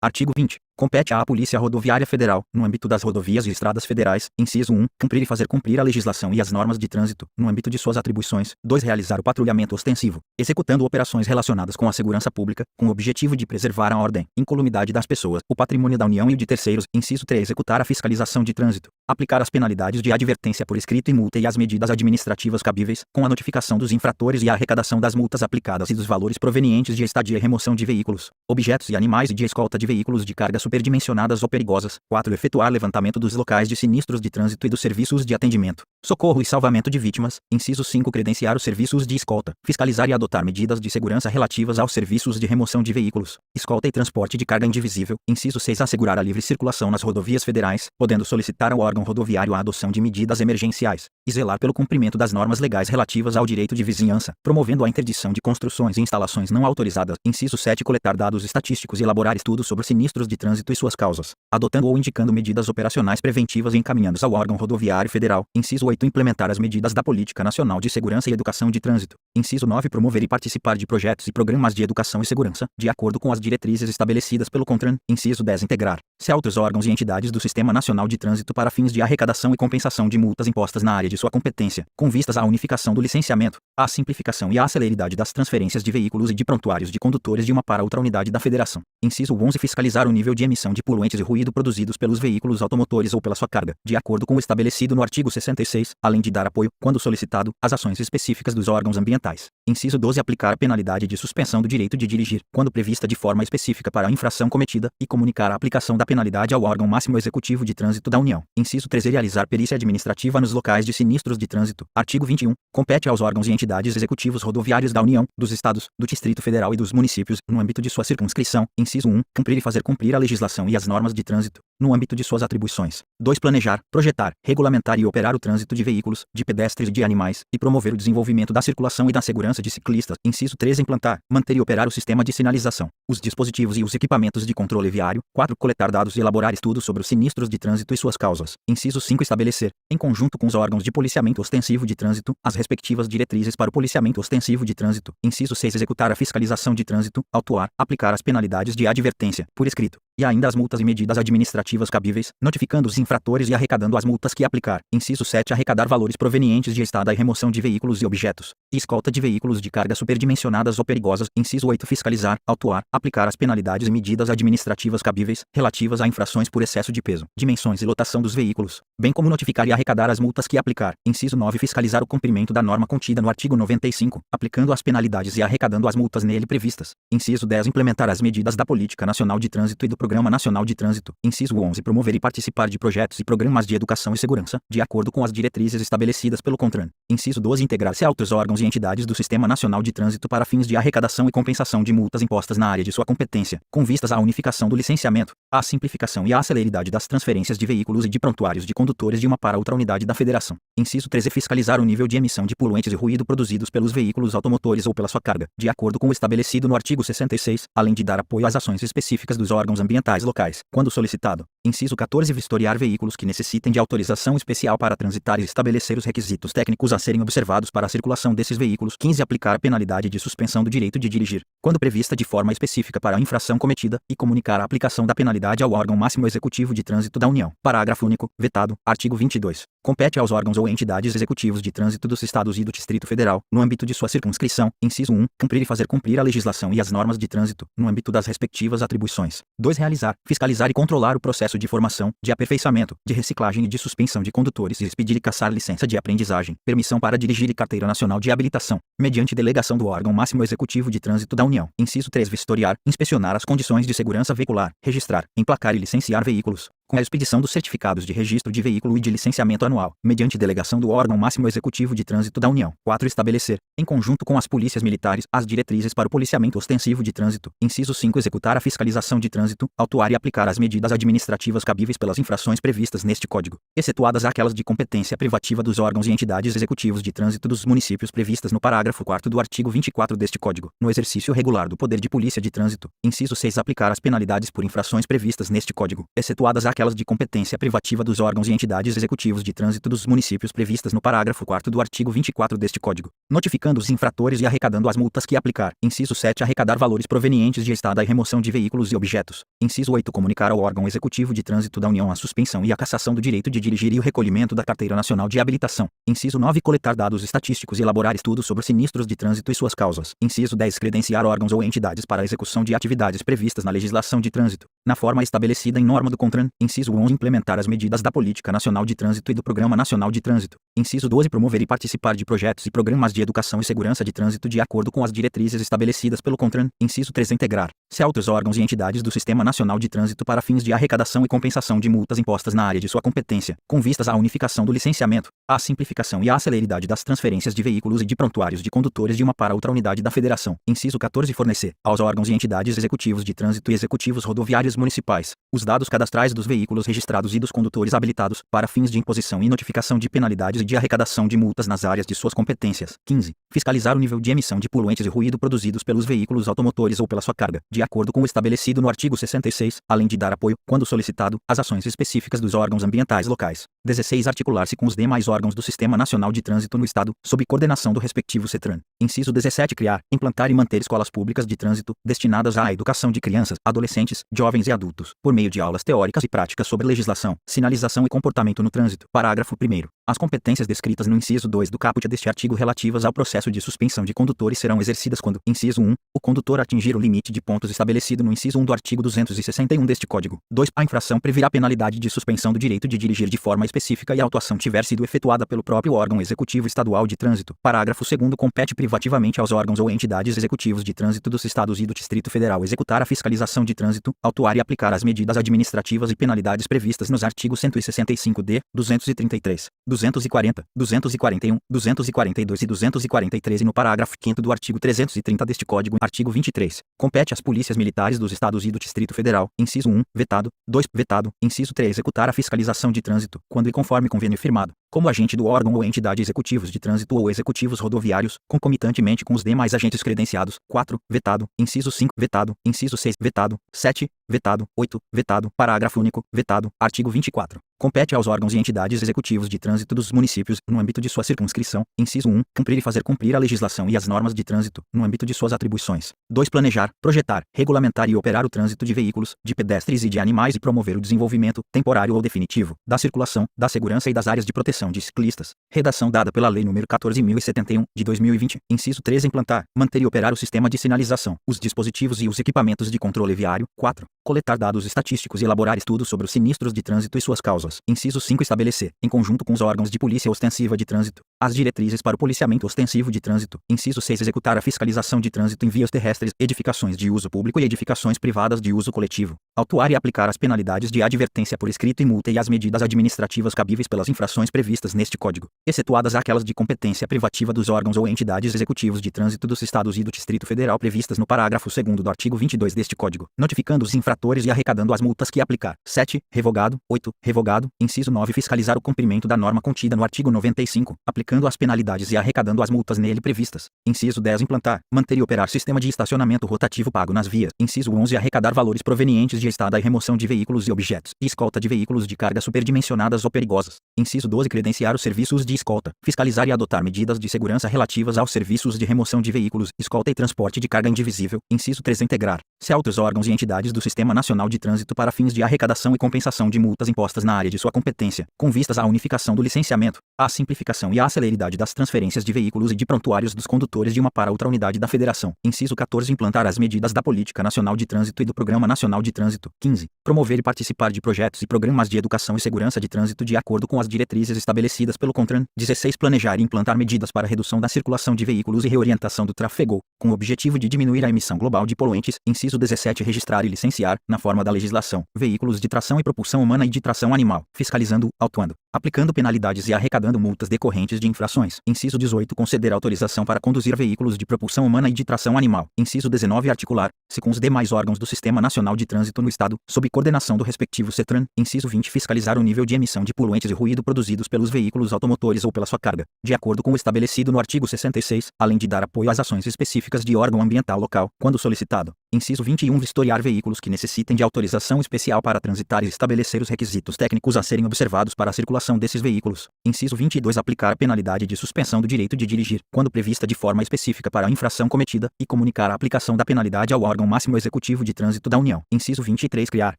Artigo 20. Compete à Polícia Rodoviária Federal, no âmbito das rodovias e estradas federais, inciso 1, cumprir e fazer cumprir a legislação e as normas de trânsito, no âmbito de suas atribuições. 2. Realizar o patrulhamento ostensivo, executando operações relacionadas com a segurança pública, com o objetivo de preservar a ordem, incolumidade das pessoas, o patrimônio da União e o de terceiros. Inciso 3. Executar a fiscalização de trânsito, aplicar as penalidades de advertência por escrito e multa e as medidas administrativas cabíveis, com a notificação dos infratores e a arrecadação das multas aplicadas e dos valores provenientes de estadia e remoção de veículos, objetos e animais e de escolta de veículos de carga superdimensionadas ou perigosas. 4. Efetuar levantamento dos locais de sinistros de trânsito e dos serviços de atendimento, socorro e salvamento de vítimas. Inciso 5. Credenciar os serviços de escolta, fiscalizar e adotar medidas de segurança relativas aos serviços de remoção de veículos, escolta e transporte de carga indivisível. Inciso 6. Assegurar a livre circulação nas rodovias federais, podendo solicitar ao órgão rodoviário a adoção de medidas emergenciais, e zelar pelo cumprimento das normas legais relativas ao direito de vizinhança, promovendo a interdição de construções e instalações não autorizadas. Inciso 7. Coletar dados estatísticos e elaborar estudos sobre sinistros de trânsito e suas causas, adotando ou indicando medidas operacionais preventivas e encaminhando-as ao órgão rodoviário federal. Inciso 8. Implementar as medidas da Política Nacional de Segurança e Educação de Trânsito. Inciso 9. Promover e participar de projetos e programas de educação e segurança, de acordo com as diretrizes estabelecidas pelo CONTRAN. Inciso 10. Integrar-se a outros órgãos e entidades do Sistema Nacional de Trânsito para fins de arrecadação e compensação de multas impostas na área de sua competência, com vistas à unificação do licenciamento, à simplificação e à celeridade das transferências de veículos e de prontuários de condutores de uma para outra unidade da Federação. Inciso 11. Fiscalizar o nível de emissão de poluentes e ruído produzidos pelos veículos automotores ou pela sua carga, de acordo com o estabelecido no artigo 66, além de dar apoio, quando solicitado, às ações específicas dos órgãos ambientais. Inciso 12. Aplicar a penalidade de suspensão do direito de dirigir, quando prevista de forma específica para a infração cometida, e comunicar a aplicação da penalidade ao órgão máximo executivo de trânsito da União. Inciso 13. Realizar perícia administrativa nos locais de sinistros de trânsito. Artigo 21. Compete aos órgãos e entidades executivos rodoviários da União, dos Estados, do Distrito Federal e dos municípios, no âmbito de sua circunscrição. Inciso 1. Cumprir e fazer cumprir a legislação e as normas de trânsito, no âmbito de suas atribuições. 2. Planejar, projetar, regulamentar e operar o trânsito de veículos, de pedestres e de animais, e promover o desenvolvimento da circulação e da segurança de ciclistas. Inciso 3. Implantar, manter e operar o sistema de sinalização, os dispositivos e os equipamentos de controle viário. 4. Coletar dados e elaborar estudos sobre os sinistros de trânsito e suas causas. Inciso 5. Estabelecer, em conjunto com os órgãos de policiamento ostensivo de trânsito, as respectivas diretrizes para o policiamento ostensivo de trânsito. Inciso 6. Executar a fiscalização de trânsito, autuar, aplicar as penalidades de advertência, por escrito, e ainda as multas e medidas administrativas cabíveis, notificando os infratores e arrecadando as multas que aplicar. Inciso 7. Arrecadar valores provenientes de estada e remoção de veículos e objetos, e escolta de veículos de carga superdimensionadas ou perigosas. Inciso 8. Fiscalizar, autuar, aplicar as penalidades e medidas administrativas cabíveis, relativas a infrações por excesso de peso, dimensões e lotação dos veículos, bem como notificar e arrecadar as multas que aplicar. Inciso 9. Fiscalizar o cumprimento da norma contida no artigo 95, aplicando as penalidades e arrecadando as multas nele previstas. Inciso 10. Implementar as medidas da Política Nacional de Trânsito e do Programa Nacional de Trânsito. Inciso 11. Promover e participar de projetos e programas de educação e segurança, de acordo com as diretrizes estabelecidas pelo CONTRAN. Inciso 12. Integrar-se a outros órgãos e entidades do Sistema Nacional de Trânsito para fins de arrecadação e compensação de multas impostas na área de sua competência, com vistas à unificação do licenciamento, à simplificação e à celeridade das transferências de veículos e de prontuários de condutores de uma para outra unidade da Federação. Inciso 13. Fiscalizar o nível de emissão de poluentes e ruído produzidos pelos veículos automotores ou pela sua carga, de acordo com o estabelecido no artigo 66, além de dar apoio às ações específicas dos órgãos ambientais locais, quando solicitado. Inciso 14. Vistoriar veículos que necessitem de autorização especial para transitar e estabelecer os requisitos técnicos a serem observados para a circulação desses veículos. 15. Aplicar a penalidade de suspensão do direito de dirigir, quando prevista de forma específica para a infração cometida, e comunicar a aplicação da penalidade ao órgão máximo executivo de trânsito da União. Parágrafo único. Vetado. Artigo 22. Compete aos órgãos ou entidades executivos de trânsito dos Estados e do Distrito Federal, no âmbito de sua circunscrição, inciso 1, cumprir e fazer cumprir a legislação e as normas de trânsito, no âmbito das respectivas atribuições. 2. Realizar, fiscalizar e controlar o processo de formação, de aperfeiçoamento, de reciclagem e de suspensão de condutores e expedir e cassar licença de aprendizagem, permissão para dirigir e carteira nacional de habilitação, mediante delegação do órgão máximo executivo de trânsito da União. Inciso 3. Vistoriar, inspecionar as condições de segurança veicular, registrar, emplacar e licenciar veículos, com a expedição dos certificados de registro de veículo e de licenciamento anual, mediante delegação do órgão máximo executivo de trânsito da União. 4. Estabelecer, em conjunto com as polícias militares, as diretrizes para o policiamento ostensivo de trânsito. Inciso 5. Executar a fiscalização de trânsito, autuar e aplicar as medidas administrativas cabíveis pelas infrações previstas neste Código, excetuadas aquelas de competência privativa dos órgãos e entidades executivos de trânsito dos municípios previstas no parágrafo 4º do artigo 24 deste Código, no exercício regular do poder de polícia de trânsito. Inciso 6. Aplicar as penalidades por infrações previstas neste Código, excetuadas aquelas aquelas de competência privativa dos órgãos e entidades executivos de trânsito dos municípios previstas no parágrafo 4º do artigo 24 deste Código, notificando os infratores e arrecadando as multas que aplicar. Inciso 7. Arrecadar valores provenientes de estada e remoção de veículos e objetos. Inciso 8. Comunicar ao órgão executivo de trânsito da União a suspensão e a cassação do direito de dirigir e o recolhimento da Carteira Nacional de Habilitação. Inciso 9. Coletar dados estatísticos e elaborar estudos sobre sinistros de trânsito e suas causas. Inciso 10. Credenciar órgãos ou entidades para a execução de atividades previstas na legislação de trânsito, na forma estabelecida em norma do CONTRAN. Inciso 11. Implementar as medidas da Política Nacional de Trânsito e do Programa Nacional de Trânsito. Inciso 12. Promover e participar de projetos e programas de educação e segurança de trânsito de acordo com as diretrizes estabelecidas pelo CONTRAN. Inciso 13. Integrar-se a outros órgãos e entidades do Sistema Nacional de Trânsito para fins de arrecadação e compensação de multas impostas na área de sua competência, com vistas à unificação do licenciamento, à simplificação e à celeridade das transferências de veículos e de prontuários de condutores de uma para outra unidade da Federação. Inciso 14. Fornecer aos órgãos e entidades executivos de trânsito e executivos rodoviários municipais os dados cadastrais dos veículos registrados e dos condutores habilitados para fins de imposição e notificação de penalidades e de arrecadação de multas nas áreas de suas competências. 15. Fiscalizar o nível de emissão de poluentes e ruído produzidos pelos veículos automotores ou pela sua carga, de acordo com o estabelecido no artigo 66, além de dar apoio, quando solicitado, às ações específicas dos órgãos ambientais locais. 16. Articular-se com os demais órgãos do Sistema Nacional de Trânsito no Estado, sob coordenação do respectivo CETRAN. Inciso 17. Criar, implantar e manter escolas públicas de trânsito, destinadas à educação de crianças, adolescentes, jovens e adultos, por meio de aulas teóricas e práticas sobre legislação, sinalização e comportamento no trânsito. Parágrafo 1º. As competências descritas no inciso 2 do caput deste artigo relativas ao processo de suspensão de condutores serão exercidas quando, inciso 1, o condutor atingir o limite de pontos estabelecido no inciso 1 do artigo 261 deste Código. 2. A infração previrá penalidade de suspensão do direito de dirigir de forma específica e a autuação tiver sido efetuada pelo próprio órgão executivo estadual de trânsito. Parágrafo 2º. Compete privativamente aos órgãos ou entidades executivos de trânsito dos Estados e do Distrito Federal executar a fiscalização de trânsito, autuar e aplicar as medidas administrativas e penalidades previstas nos artigos 165-D, 233, 240, 241, 242 e 243 e no parágrafo 5º do artigo 330 deste Código. Artigo 23. Compete às polícias militares dos Estados e do Distrito Federal, inciso 1, vetado, 2, vetado, inciso 3, executar a fiscalização de trânsito, quando e conforme convênio firmado, como agente do órgão ou entidade executivos de trânsito ou executivos rodoviários, concomitantemente com os demais agentes credenciados. 4, vetado, inciso 5, vetado, inciso 6, vetado, 7, vetado, 8, vetado, parágrafo único, vetado, artigo 24. Compete aos órgãos e entidades executivos de trânsito dos municípios, no âmbito de sua circunscrição, inciso 1, cumprir e fazer cumprir a legislação e as normas de trânsito, no âmbito de suas atribuições. 2. Planejar, projetar, regulamentar e operar o trânsito de veículos, de pedestres e de animais e promover o desenvolvimento, temporário ou definitivo, da circulação, da segurança e das áreas de proteção de ciclistas. Redação dada pela Lei nº 14.071, de 2020. Inciso 3. Implantar, manter e operar o sistema de sinalização, os dispositivos e os equipamentos de controle viário. 4. Coletar dados estatísticos e elaborar estudos sobre os sinistros de trânsito e suas causas. Inciso 5. Estabelecer, em conjunto com os órgãos de polícia ostensiva de trânsito, as diretrizes para o policiamento ostensivo de trânsito. Inciso 6. Executar a fiscalização de trânsito em vias terrestres, edificações de uso público e edificações privadas de uso coletivo. Autuar e aplicar as penalidades de advertência por escrito e multa e as medidas administrativas cabíveis pelas infrações previstas neste Código, excetuadas aquelas de competência privativa dos órgãos ou entidades executivos de trânsito dos Estados e do Distrito Federal previstas no parágrafo 2º do artigo 22 deste Código, notificando os infratores e arrecadando as multas que aplicar. 7. Revogado. 8. Revogado. Inciso 9. Fiscalizar o cumprimento da norma contida no artigo 95, aplicando as penalidades e arrecadando as multas nele previstas. Inciso 10. Implantar, manter e operar sistema de estacionamento rotativo pago nas vias. Inciso 11. Arrecadar valores provenientes de estada e remoção de veículos e objetos, e escolta de veículos de carga superdimensionadas ou perigosas. Inciso 12. Credenciar os serviços de escolta, fiscalizar e adotar medidas de segurança relativas aos serviços de remoção de veículos, escolta e transporte de carga indivisível. Inciso 13. Integrar-se a outros órgãos e entidades do Sistema Nacional de Trânsito para fins de arrecadação e compensação de multas impostas na área de sua competência, com vistas à unificação do licenciamento, à simplificação e à celeridade das transferências de veículos e de prontuários dos condutores de uma para outra unidade da Federação. Inciso 14. Implantar as medidas da Política Nacional de Trânsito e do Programa Nacional de Trânsito. 15. Promover e participar de projetos e programas de educação e segurança de trânsito de acordo com as diretrizes estabelecidas pelo CONTRAN. 16. Planejar e implantar medidas para redução da circulação de veículos e reorientação do tráfego, com o objetivo de diminuir a emissão global de poluentes. Inciso 17. Registrar e licenciar, na forma da legislação, veículos de tração e propulsão humana e de tração animal, fiscalizando, autuando, aplicando penalidades e arrecadando multas decorrentes de infrações. Inciso 18. Conceder autorização para conduzir veículos de propulsão humana e de tração animal. Inciso 19. Articular-se com os demais órgãos do Sistema Nacional de Trânsito no Estado, sob coordenação do respectivo CETRAN. Inciso 20. Fiscalizar o nível de emissão de poluentes e ruído produzidos pelos veículos automotores ou pela sua carga, de acordo com o estabelecido no artigo 66, além de dar apoio às ações específicas de órgão ambiental local, quando solicitado. Inciso 21. Vistoriar veículos que necessitem de autorização especial para transitar e estabelecer os requisitos técnicos a serem observados para a circulação desses veículos. Inciso 22. Aplicar a penalidade de suspensão do direito de dirigir, quando prevista de forma específica para a infração cometida, e comunicar a aplicação da penalidade ao órgão máximo executivo de trânsito da União. Inciso 23. Criar,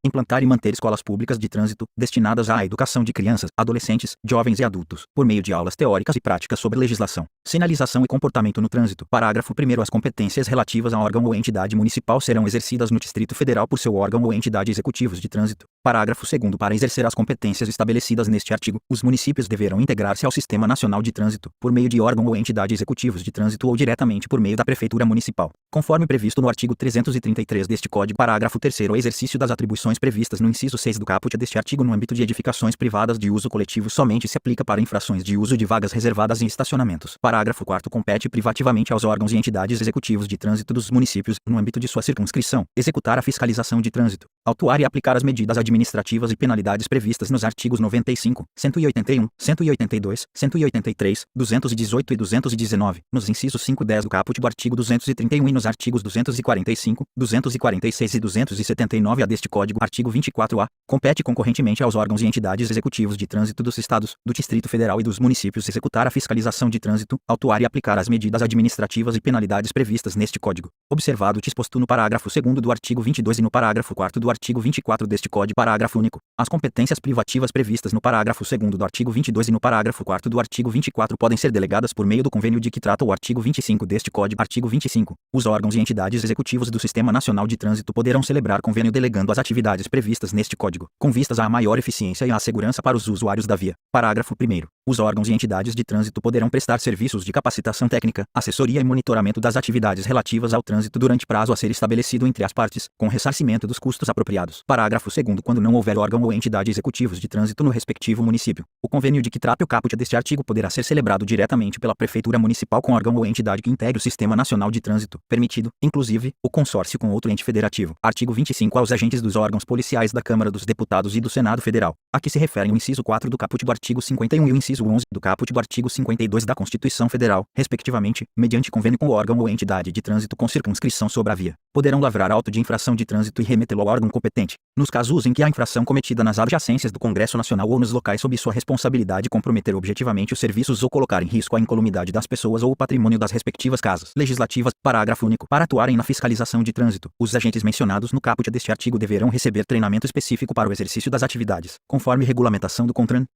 implantar e manter escolas públicas de trânsito, destinadas à educação de crianças, adolescentes, jovens e adultos, por meio de aulas teóricas e práticas sobre legislação, sinalização e comportamento no trânsito. Parágrafo 1º. As competências relativas a órgão ou entidade municipal serão exercidas no Distrito Federal por seu órgão ou entidade executivos de trânsito. Parágrafo 2º. Para exercer as competências estabelecidas neste artigo, os municípios deverão integrar-se ao Sistema Nacional de Trânsito, por meio de órgão ou entidade executivos de trânsito ou diretamente por meio da Prefeitura Municipal, conforme previsto no artigo 333 deste Código. Parágrafo 3º. O exercício das atribuições previstas no inciso 6 do caput deste artigo no âmbito de edificações privadas de uso coletivo somente se aplica para infrações de uso de vagas reservadas em estacionamentos. Parágrafo 4º. Compete privativamente aos órgãos e entidades executivos de trânsito dos municípios, no âmbito de sua circunscrição, executar a fiscalização de trânsito, autuar e aplicar as medidas administrativas e penalidades previstas nos artigos 95, 181, 182, 183, 218 e 219, nos incisos 5 e 10 do caput do artigo 231 e nos artigos 245, 246 e 279-A deste Código. Artigo 24-A. Compete concorrentemente aos órgãos e entidades executivos de trânsito dos Estados, do Distrito Federal e dos municípios executar a fiscalização de trânsito, autuar e aplicar as medidas administrativas e penalidades previstas neste Código, observado o disposto no parágrafo 2º do artigo 22 e no parágrafo 4º do artigo 24 deste Código. Parágrafo único. As competências privativas previstas no parágrafo 2º do artigo 22 e no parágrafo 4º do artigo 24 podem ser delegadas por meio do convênio de que trata o artigo 25 deste Código. Artigo 25. Os órgãos e entidades executivos do Sistema Nacional de Trânsito poderão celebrar convênio delegando as atividades previstas neste Código, com vistas à maior eficiência e à segurança para os usuários da via. Parágrafo 1º. Os órgãos e entidades de trânsito poderão prestar serviços de capacitação técnica, assessoria e monitoramento das atividades relativas ao trânsito durante prazo a ser estabelecido entre as partes, com ressarcimento dos custos apropriados. Parágrafo 2º. Quando não houver órgão ou entidade executivos de trânsito no respectivo município, o convênio de que trata o caput deste artigo poderá ser celebrado diretamente pela Prefeitura Municipal com órgão ou entidade que integre o Sistema Nacional de Trânsito, permitido, inclusive, o consórcio com outro ente federativo. Artigo 25. Aos agentes dos órgãos policiais da Câmara dos Deputados e do Senado Federal, a que se referem o inciso 4 do caput do artigo 51 e o inciso 11 do caput do artigo 52 da Constituição Federal, respectivamente, mediante convênio com o órgão ou entidade de trânsito com circunscrição sobre a via, poderão lavrar auto de infração de trânsito e remetê-lo ao órgão competente, nos casos em que a infração cometida nas adjacências do Congresso Nacional ou nos locais sob sua responsabilidade comprometer objetivamente os serviços ou colocar em risco a incolumidade das pessoas ou o patrimônio das respectivas casas legislativas. Parágrafo único. Para atuarem na fiscalização de trânsito, os agentes mencionados no caput deste artigo deverão receber treinamento específico para o exercício das atividades, conforme regulamentação do CONTRAN.